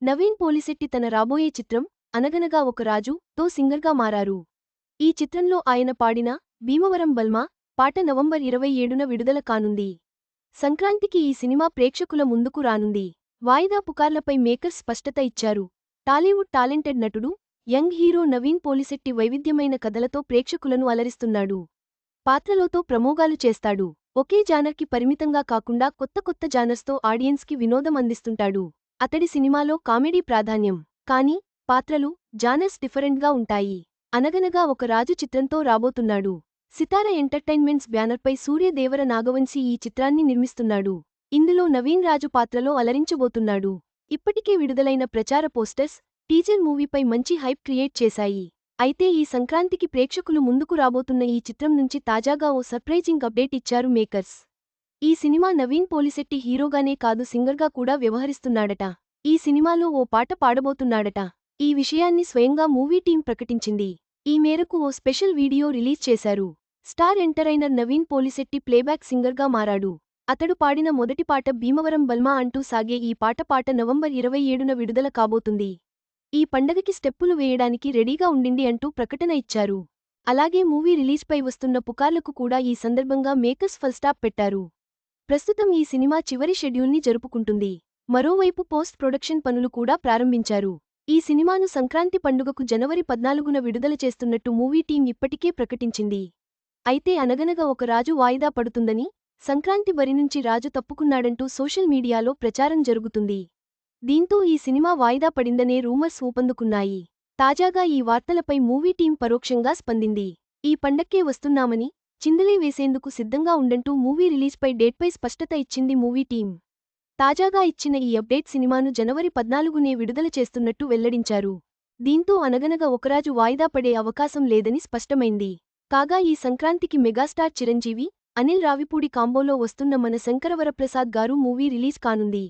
నవీన్ పోలిశెట్టి తన రాబోయే చిత్రం అనగనగా ఒక రాజు తో సింగర్గా మారారు. ఈ చిత్రంలో ఆయన పాడిన భీమవరం బల్మా పాట నవంబర్ 27న విడుదల కానుంది. సంక్రాంతికి ఈ సినిమా ప్రేక్షకుల ముందుకు రానుంది. వాయిదా పుకార్లపై మేకర్స్ స్పష్టత ఇచ్చారు. టాలీవుడ్ టాలెంటెడ్ నటుడు, యంగ్ హీరో నవీన్ పోలిశెట్టి వైవిధ్యమైన కథలతో ప్రేక్షకులను అలరిస్తున్నాడు. పాత్రలోతో ప్రమోగాలు చేస్తాడు. ఒకే జానర్కి పరిమితంగా కాకుండా కొత్త కొత్త జానర్స్తో ఆడియన్స్కి వినోదం అందిస్తుంటాడు. అతడి సినిమాలో కామెడీ ప్రాధాన్యం. కానీ పాత్రలు, జానర్స్ డిఫరెంట్గా ఉంటాయి. అనగనగా ఒక రాజు చిత్రంతో రాబోతున్నాడు. సితార ఎంటర్టైన్మెంట్స్ బ్యానర్పై సూర్యదేవర నాగవంశీ ఈ చిత్రాన్ని నిర్మిస్తున్నాడు. ఇందులో నవీన్ రాజు పాత్రలో అలరించబోతున్నాడు. ఇప్పటికే విడుదలైన ప్రచార పోస్టర్స్, టీజర్ మూవీపై మంచి హైప్ క్రియేట్ చేశాయి. అయితే ఈ సంక్రాంతికి ప్రేక్షకులు ముందుకు రాబోతున్న ఈ చిత్రం నుంచి తాజాగా ఓ సర్ప్రైజింగ్ అప్డేట్ ఇచ్చారు మేకర్స్. ఈ సినిమా నవీన్ పోలిశెట్టి హీరోగానే కాదు సింగర్గా కూడా వ్యవహరిస్తున్నాడట. ఈ సినిమాలో ఓ పాట పాడబోతున్నాడట. ఈ విషయాన్ని స్వయంగా మూవీ టీం ప్రకటించింది. ఈ మేరకు ఓ స్పెషల్ వీడియో రిలీజ్ చేశారు. Star entertainer Naveen Polishetty playback సింగర్గా మారాడు. అతడు పాడిన మొదటి పాట భీమవరం బల్మా అంటూ సాగే ఈ పాట నవంబర్ 27న విడుదల కాబోతుంది. ఈ పండగకి స్టెప్పులు వేయడానికి రెడీగా ఉండిండి అంటూ ప్రకటన ఇచ్చారు. అలాగే మూవీ రిలీజ్పై వస్తున్న పుకార్లకు కూడా ఈ సందర్భంగా మేకర్స్ ఫుల్ స్టాప్ పెట్టారు. ప్రస్తుతం ఈ సినిమా చివరి షెడ్యూల్ని జరుపుకుంటుంది. మరోవైపు పోస్ట్ ప్రొడక్షన్ పనులు కూడా ప్రారంభించారు. ఈ సినిమాను సంక్రాంతి పండుగకు జనవరి 14న విడుదల చేస్తున్నట్టు మూవీ టీం ఇప్పటికే ప్రకటించింది. అయితే అనగనగా ఒక రాజు వాయిదా పడుతుందని, సంక్రాంతి బరి నుంచి రాజు తప్పుకున్నాడంటూ సోషల్ మీడియాలో ప్రచారం జరుగుతుంది. దీంతో ఈ సినిమా వాయిదా పడిందనే రూమర్స్ ఊపందుకున్నాయి. తాజాగా ఈ వార్తలపై మూవీ టీం పరోక్షంగా స్పందింది. ఈ పండక్కే వస్తున్నామని, చిందులే వేసేందుకు సిద్ధంగా ఉండంటూ మూవీ రిలీజ్పై డేట్పై స్పష్టత ఇచ్చింది మూవీ టీం. తాజాగా ఇచ్చిన ఈ అప్డేట్ సినిమాను జనవరి 14నే విడుదల చేస్తున్నట్టు వెల్లడించారు. దీంతో అనగనగా ఒకరాజు వాయిదా పడే అవకాశం లేదని స్పష్టమైంది. కాగా ఈ సంక్రాంతికి మెగాస్టార్ చిరంజీవి, అనిల్ రావిపూడి కాంబోలో వస్తున్న మన శంకరవరప్రసాద్ గారు మూవీ రిలీజ్ కానుంది.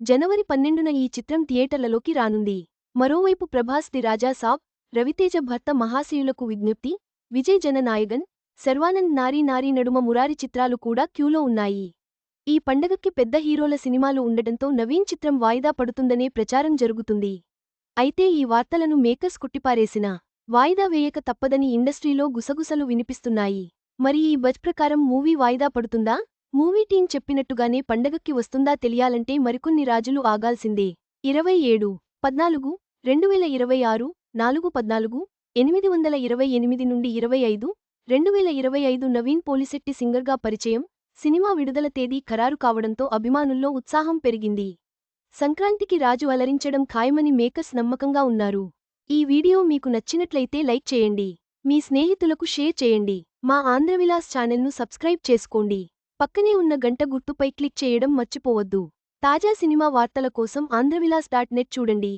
జనవరి 12న ఈ చిత్రం థియేటర్లలోకి రానుంది. మరోవైపు ప్రభాస్ ది రాజా సాబ్, రవితేజ భర్త మహాశయులకు విజ్ఞప్తి, విజయ్ జననాయగన్, శర్వానంద్ నారీ నారీ నడుమ మురారి చిత్రాలు కూడా క్యూలో ఉన్నాయి. ఈ పండగకి పెద్ద హీరోల సినిమాలు ఉండటంతో నవీన్ చిత్రం వాయిదా పడుతుందనే ప్రచారం జరుగుతుంది. అయితే ఈ వార్తలను మేకర్స్ కొట్టిపారేసినా, వాయిదా వేయక తప్పదని ఇండస్ట్రీలో గుసగుసలు వినిపిస్తున్నాయి. మరి ఈ బజ్ ప్రకారం మూవీ వాయిదా పడుతుందా? మూవీ టీం చెప్పినట్టుగానే పండగకి వస్తుందా తెలియాలంటే మరికొన్ని రాజులు ఆగాల్సిందే. 27/14/2026 4/14 828 నుండి 25/2025 నవీన్ పోలిశెట్టి సింగర్గా పరిచయం. సినిమా విడుదల తేదీ ఖరారు కావడంతో అభిమానుల్లో ఉత్సాహం పెరిగింది. సంక్రాంతికి రాజు అలరించడం ఖాయమని మేకర్స్ నమ్మకంగా ఉన్నారు. ఈ వీడియో మీకు నచ్చినట్లయితే లైక్ చేయండి. మీ స్నేహితులకు షేర్ చేయండి. మా ఆంధ్రవిలాస్ ఛానల్ను సబ్స్క్రైబ్ చేసుకోండి. పక్కనే ఉన్న గంట గుర్తుపై క్లిక్ చేయడం మర్చిపోవద్దు. తాజా సినిమా వార్తల కోసం ఆంధ్రవిలాస్.net చూడండి.